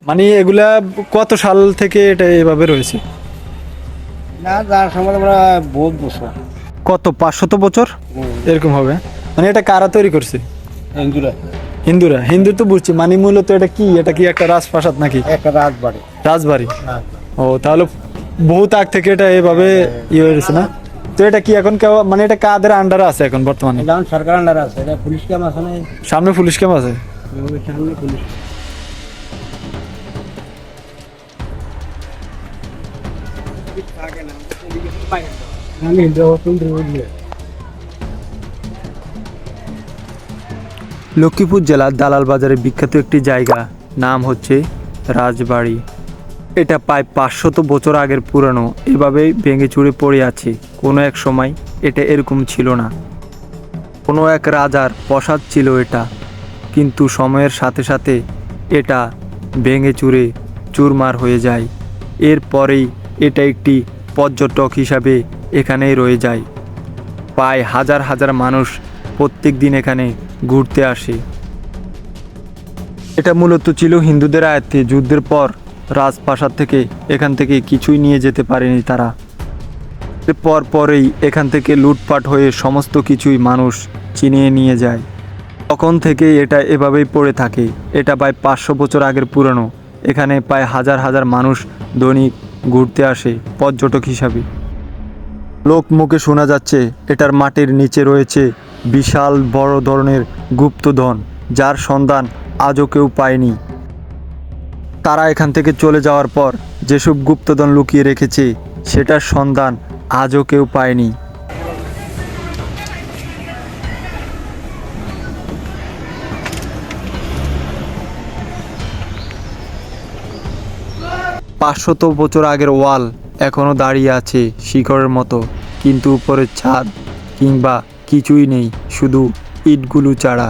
মানে এগুলা কত সাল থেকে এটা এভাবে রয়েছে? না যার সময় আমরা বহুত বছর কত 500 বছর এরকম হবে? মানে এটা কারা তৈরি করছে? হিন্দুরা হিন্দুরা? হিন্দু তো বুঝছি, মানে মূলত এটা কি, এটা কি একটা রাজপ্রাসাদ নাকি একটা রাজবাড়ি। রাজবাড়ি? ও তাহলে বহুত আগ থেকে এটা এভাবে ইয়ে হয়েছে না? তো এটা কি এখন কেউ, মানে এটা কাদের আন্ডারে আছে এখন বর্তমানে? এটা এখন সরকার আন্ডার আছে, এটা পুলিশ ক্যাম্প আছে না, সামনে পুলিশ ক্যাম্প আছে? ওই সামনে পুলিশ। আমি হিন্দু হিন্দু লক্ষ্মীপুর জেলার দালাল বাজারে বিখ্যাত একটি জায়গা, নাম হচ্ছে রাজবাড়ি। এটা প্রায় 500 বছর আগের পুরানো, এভাবেই ভেঙে চুরে পড়ে আছে। কোনো এক সময় এটা এরকম ছিল না, কোনো এক রাজার প্রাসাদ ছিল এটা, কিন্তু সময়ের সাথে সাথে এটা ভেঙে চুরে চুরমার হয়ে যায়। এরপরেই এটা একটি পর্যটক হিসাবে এখানেই রয়ে যায়। প্রায় হাজার হাজার মানুষ প্রত্যেক দিন এখানে ঘুরতে আসে। এটা মূলত ছিল হিন্দুদের আয়ত্তে। যুদ্ধের পর রাজপ্রাসাদ থেকে এখান থেকে কিছুই নিয়ে যেতে পারেনি তারা। পরেই এখান থেকে লুটপাট হয়ে সমস্ত কিছুই মানুষ ছিনিয়ে নিয়ে যায়। তখন থেকে এটা এভাবেই পড়ে থাকে। এটা প্রায় 500 বছর আগের পুরনো। এখানে প্রায় হাজার হাজার মানুষ দৈনিক ঘুরতে আসে পর্যটক হিসাবে। লোক মুখে শোনা যাচ্ছে এটার মাটির নিচে রয়েছে বিশাল বড় ধরনের গুপ্তধন, যার সন্ধান আজও কেউ পায়নি। তারা এখান থেকে চলে যাওয়ার পর যেসব গুপ্তধন লুকিয়ে রেখেছে সেটার সন্ধান আজও কেউ পায়নি। পাঁচশত বছর আগের ওয়াল এখনও দাঁড়িয়ে আছে শিখরের মতো, কিন্তু উপরের ছাদ কিংবা কিছুই নেই, শুধু ইটগুলো ছাড়া।